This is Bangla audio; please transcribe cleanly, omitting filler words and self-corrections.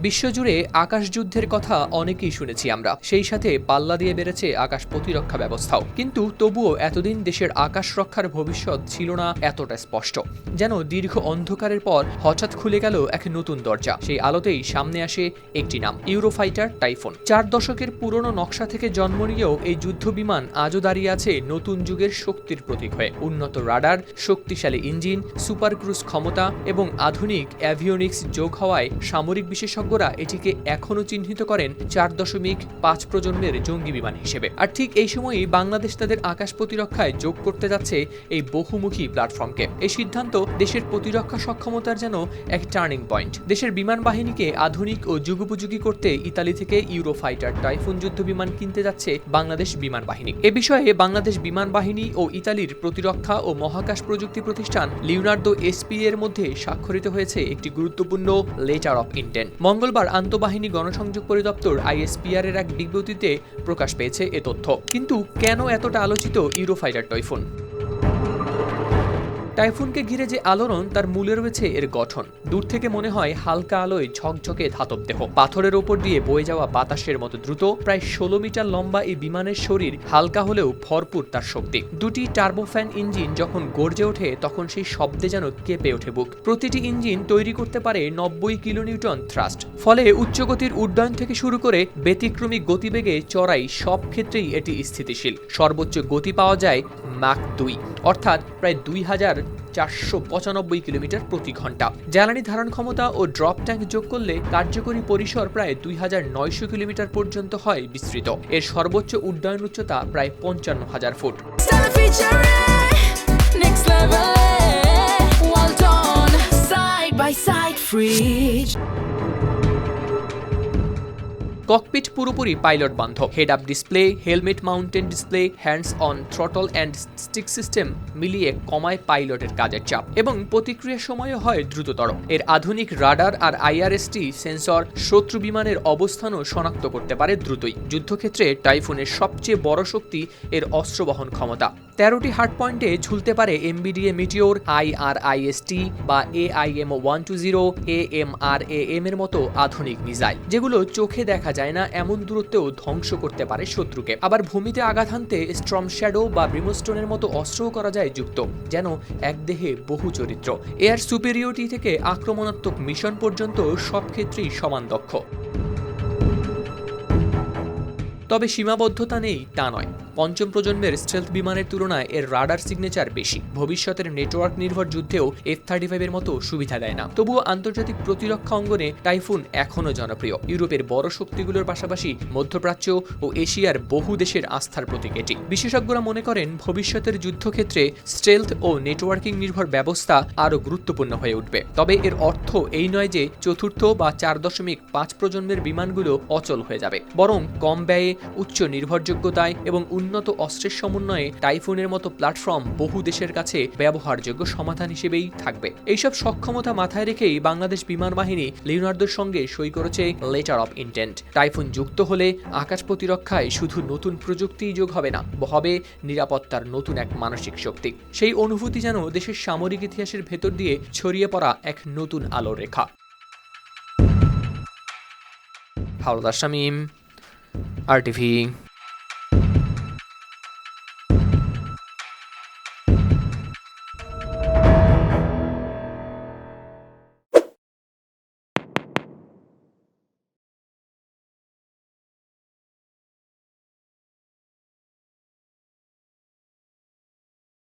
বিশ্বজুড়ে আকাশ যুদ্ধের কথা অনেকেই শুনেছি আমরা, সেই সাথে পাল্লা দিয়ে বেড়েছে আকাশ প্রতিরক্ষা ব্যবস্থাও। কিন্তু তবুও এতদিন দেশের আকাশ রক্ষার ভবিষ্যৎ ছিল না এতটা স্পষ্ট। যেন দীর্ঘ অন্ধকারের পর হঠাৎ খুলে গেল এক নতুন দরজা। সেই আলোতেই সামনে আসে একটি নাম, ইউরোফাইটার টাইফুন। 4 দশকের পুরনো নকশা থেকে জন্ম নিয়েও এই যুদ্ধ বিমান আজও দাঁড়িয়ে আছে নতুন যুগের শক্তির প্রতীক হয়ে। উন্নত রাডার, শক্তিশালী ইঞ্জিন, সুপার ক্রুজ ক্ষমতা এবং আধুনিক অ্যাভিওনিক্স যোগ হওয়ায় সামরিক বিশেষজ্ঞরা এটিকে এখনও চিহ্নিত করেন 4.5 প্রজন্মের জঙ্গি বিমান হিসেবে। আর ঠিক এই সময়ই বাংলাদেশ তাদের আকাশ প্রতিরক্ষায় যোগ করতে যাচ্ছে এই বহুমুখী প্ল্যাটফর্মকে। এই সিদ্ধান্ত দেশের প্রতিরক্ষা সক্ষমতার যেন এক টার্নিং পয়েন্ট। দেশের বিমান বাহিনীকে আধুনিক ও যুগোপযোগী করতে ইতালি থেকে ইউরোফাইটার টাইফুন যুদ্ধ বিমান কিনতে যাচ্ছে বাংলাদেশ বিমান বাহিনী। এ বিষয়ে বাংলাদেশ বিমান বাহিনী ও ইতালির প্রতিরক্ষা ও মহাকাশ প্রযুক্তি প্রতিষ্ঠান লিওনার্দো এসপি এর মধ্যে স্বাক্ষরিত হয়েছে একটি গুরুত্বপূর্ণ লেটার অফ ইন্টেন্ট। মঙ্গলবার আন্তঃবাহিনী গণসংযোগ পরিদপ্তর আইএসপিআর এর এক বিবৃতিতে প্রকাশ পেয়েছে এ তথ্য। কিন্তু কেন এতটা আলোচিত ইউরোফাইটার টাইফুন? টাইফুনকে ঘিরে যে আলোড়ন, তার মূলে রয়েছে এর গঠন। দূর থেকে মনে হয় হালকা আলোয় ঝকঝকে ধাতব দেহ, পাথরের ওপর দিয়ে বয়ে যাওয়া বাতাসের মতো দ্রুত। প্রায় 16 মিটার লম্বা এই বিমানের শরীর হালকা হলেও ভরপুর তার শক্তি। দুটি টার্বোফ্যান ইঞ্জিন যখন গর্জে ওঠে তখন সেই শব্দে যেন কেঁপে ওঠে বুক। প্রতিটি ইঞ্জিন তৈরি করতে পারে 90 কিলোনিউটন থ্রাস্ট। ফলে উচ্চগতির উড্ডয়ন থেকে শুরু করে ব্যতিক্রমী গতিবেগে চড়াই সব ক্ষেত্রেই এটি স্থিতিশীল। সর্বোচ্চ গতি পাওয়া যায় মাক 2, অর্থাৎ প্রায় 2495 কিলোমিটার প্রতি ঘন্টা। জ্বালানি ধারণ ক্ষমতা ও ড্রপ ট্যাঙ্ক যোগ করলে কার্যকরী পরিসর প্রায় 2900 কিলোমিটার পর্যন্ত হয় বিস্তৃত। এর সর্বোচ্চ উড্ডয়ন উচ্চতা প্রায় 55,000 ফুট। ককপিট পুরোপুরি পাইলট বান্ধব। Head up display, helmet mounted display, hands on throttle and stick system মিলিয়ে কমায় পাইলটের কাজের চাপ এবং প্রতিক্রিয়ার সময়ও হয় দ্রুততর। এর আধুনিক রাডার আর আইআরএসটি সেন্সর শত্রু বিমানের অবস্থানও শনাক্ত করতে পারে দ্রুতই। যুদ্ধক্ষেত্রে টাইফুনের সবচেয়ে বড় শক্তি এর অস্ত্র বহন ক্ষমতা। 13টি হার্ড পয়েন্টে ঝুলতে পারে এমবিডিএ মিটিওর, আইআরআইএসটি বা AIM-120, AMRAM এর মতো আধুনিক মিসাইল, যেগুলো চোখে দেখা যায় না এমন দূরত্বেও ধ্বংস করতে পারে শত্রুকে। আবার ভূমিতে আঘাত হানতে স্ট্রম শ্যাডো বা ব্রিমস্টোনের মতো অস্ত্রও করা যায় যুক্ত, যেন এক দেহে বহু চরিত্র। এয়ার সুপেরিয়রিটি থেকে আক্রমণাত্মক মিশন পর্যন্ত সব ক্ষেত্রেই সমান দক্ষ। তবে সীমাবদ্ধতা নেই তা নয়। পঞ্চম প্রজন্মের স্টেলথ বিমানের তুলনায় এর রাডার সিগনেচার বেশি। ভবিষ্যতের নেটওয়ার্ক নির্ভর যুদ্ধেও F-35 এর মতো সুবিধা দেয় না। তবুও আন্তর্জাতিক প্রতিরক্ষা অঙ্গনে টাইফুন এখনও জনপ্রিয়। ইউরোপের বড় শক্তিগুলোর পাশাপাশি মধ্যপ্রাচ্য ও এশিয়ার বহু দেশের আস্থার প্রতীক এটি। বিশেষজ্ঞরা মনে করেন ভবিষ্যতের যুদ্ধক্ষেত্রে স্টেলথ ও নেটওয়ার্কিং নির্ভর ব্যবস্থা আরও গুরুত্বপূর্ণ হয়ে উঠবে। তবে এর অর্থ এই নয় যে চতুর্থ বা 4.5 প্রজন্মের বিমানগুলো অচল হয়ে যাবে, বরং কম ব্যয়ে, উচ্চ নির্ভরযোগ্যতায় এবং উন্নত অস্ত্রের সমন্বয়ে টাইফুনের মতো প্ল্যাটফর্ম বহু দেশের কাছে ব্যবহারযোগ্য সমাধান হিসেবেই থাকবে। এইসব সক্ষমতা মাথায় রেখেই বাংলাদেশ বিমান বাহিনী লিওনার্দোর সঙ্গে সই করেছে লেটার অফ ইন্টেন্ট। টাইফুন যুক্ত হলে আকাশ প্রতিরক্ষায় শুধু নতুন প্রযুক্তিই যোগ হবে না, হবে নিরাপত্তার নতুন এক মানসিক শক্তি। সেই অনুভূতি যেন দেশের সামরিক ইতিহাসের ভেতর দিয়ে ছড়িয়ে পড়া এক নতুন আলোর রেখা। হাওলাদার শামীম, RTV।